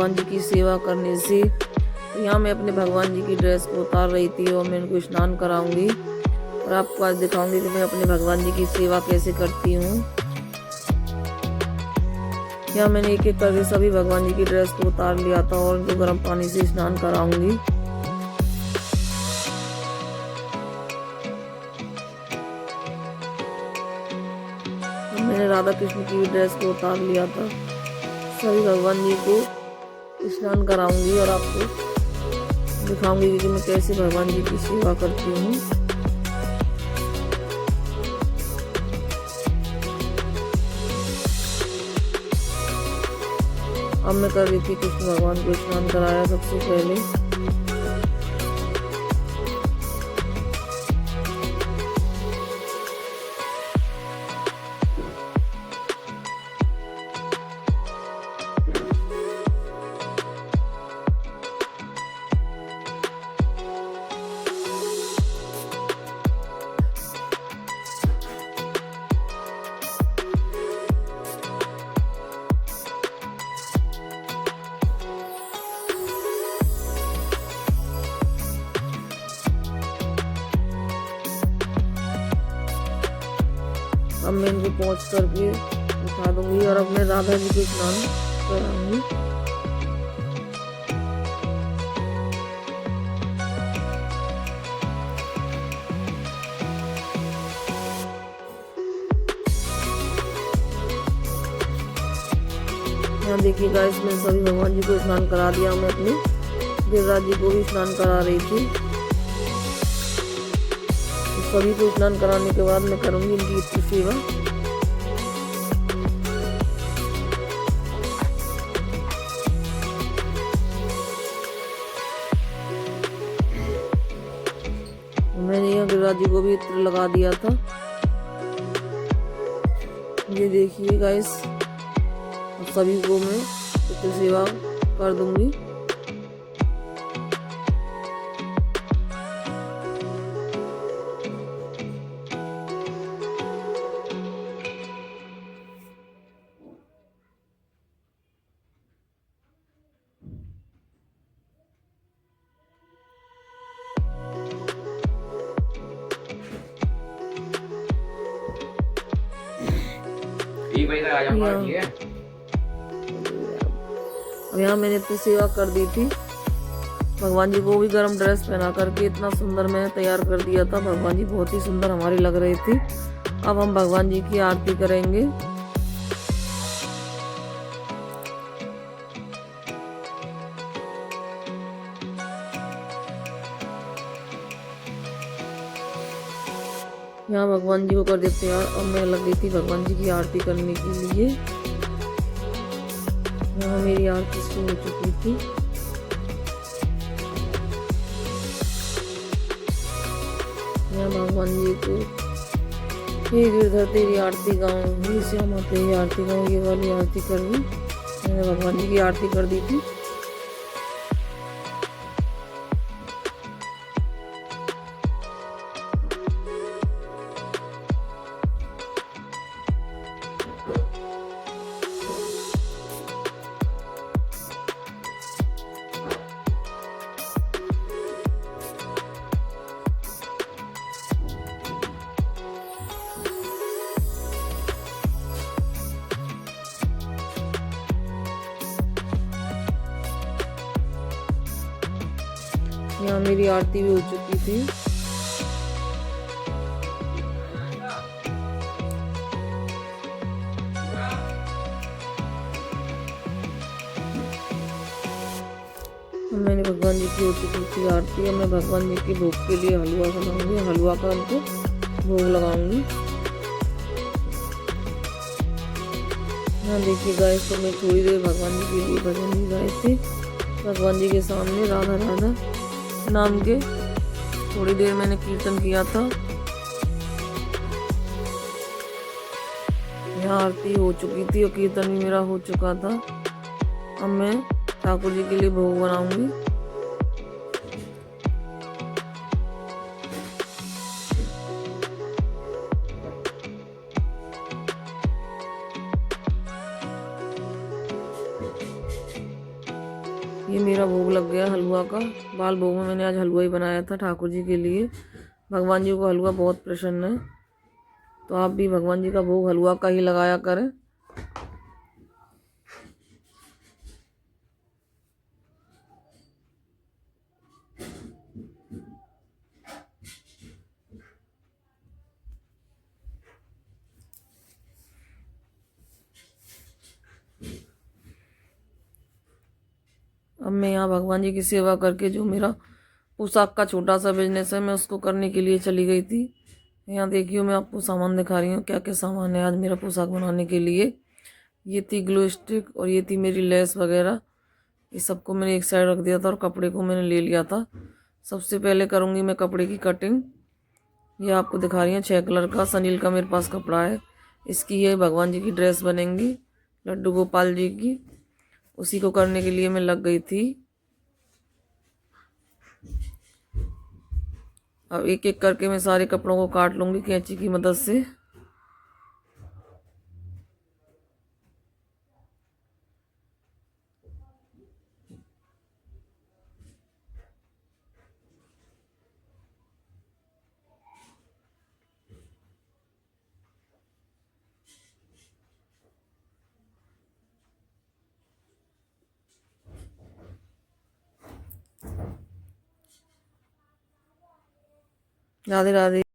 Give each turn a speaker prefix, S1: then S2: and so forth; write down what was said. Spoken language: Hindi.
S1: भगवान जी की सेवा करने से। तो यहाँ मैं अपने भगवान जी की ड्रेस को उतार रही थी और मैं इनको स्नान कराऊंगी और आपको आज दिखाऊंगी कि मैं अपने भगवान जी की सेवा कैसे करती हूँ। यहाँ मैंने एक एक करके सभी भगवान जी की ड्रेस को उतार लिया था और इनको गर्म पानी से स्नान कराऊंगी। मैंने राधा कृष्ण की भी ड्रेस को उतार लिया था। सभी भगवान जी को स्नान कराऊंगी और आपको दिखाऊंगी कि मैं कैसे भगवान जी की सेवा करती हूँ। अब मैं कर रही थी कृष्ण भगवान को स्नान कराया सबसे पहले। अब मैं इनको पहुँच करके उठा दूंगी और अब मैं राधा जी को स्नान कराऊंगी। यहाँ देखिए गाइस, मैं सभी भगवान जी को स्नान करा दिया। मैं अपने गिरिराज जी को भी स्नान करा रही थी। सभी को स्नान कराने के बाद मैं करूंगी इनकी इतनी सेवा। मैंने यहाँ गिरिराज जी को भी इत्र लगा दिया था। ये देखिए गाइस, सभी को मैं इत्र सेवा कर दूंगी। अब यहाँ मैंने इतनी सेवा कर दी थी। भगवान जी को भी गरम ड्रेस पहना करके इतना सुंदर मैंने तैयार कर दिया था। भगवान जी बहुत ही सुंदर हमारी लग रही थी। अब हम भगवान जी की आरती करेंगे। यहाँ भगवान जी को कर देते हैं। अब मैं लग गई थी भगवान जी की आरती करने के लिए। यहाँ मेरी आरती शुरू हो चुकी थी। यहाँ भगवान जी को हे गिरधर तेरी आरती गाऊं, हे श्यामा तेरी आरती गाऊं, ये वाली आरती कर ली। मैंने भगवान जी की आरती कर दी थी। यहाँ मेरी आरती भी हो चुकी थी। मैंने भगवान जी की हो चुकी थी आरती। मैं भगवान जी के भोग के लिए हलवा बनाऊंगी। हलवा का उनको भोग लगाऊंगी। यहाँ देखिए गाइस, तो मैं थोड़ी देर भगवान जी के लिए भजन भी गाए थे। भगवान जी के सामने राधा राधा नाम के थोड़ी देर मैंने कीर्तन किया था। यहाँ आरती हो चुकी थी और कीर्तन भी मेरा हो चुका था। अब मैं ठाकुर जी के लिए भोग बनाऊंगी। ये मेरा भोग लग गया हलवा का। बाल भोग में मैंने आज हलवा ही बनाया था ठाकुर जी के लिए। भगवान जी को हलवा बहुत प्रसन्न है, तो आप भी भगवान जी का भोग हलवा का ही लगाया करें। अब मैं यहाँ भगवान जी की सेवा करके जो मेरा पोशाक का छोटा सा बिजनेस है मैं उसको करने के लिए चली गई थी। यहाँ देखियो मैं आपको सामान दिखा रही हूँ क्या क्या सामान है आज मेरा पोशाक बनाने के लिए। ये थी ग्लो स्टिक और ये थी मेरी लेस वगैरह। ये सबको मैंने एक साइड रख दिया था और कपड़े को मैंने ले लिया था। सबसे पहले करूँगी मैं कपड़े की कटिंग। ये आपको दिखा रही हूँ 6 कलर का सनील का मेरे पास कपड़ा है। इसकी ये भगवान जी की ड्रेस बनेंगी लड्डू गोपाल जी की। उसी को करने के लिए मैं लग गई थी। अब एक एक करके मैं सारे कपड़ों को काट लूँगी कैंची की मदद से। राधे राधे।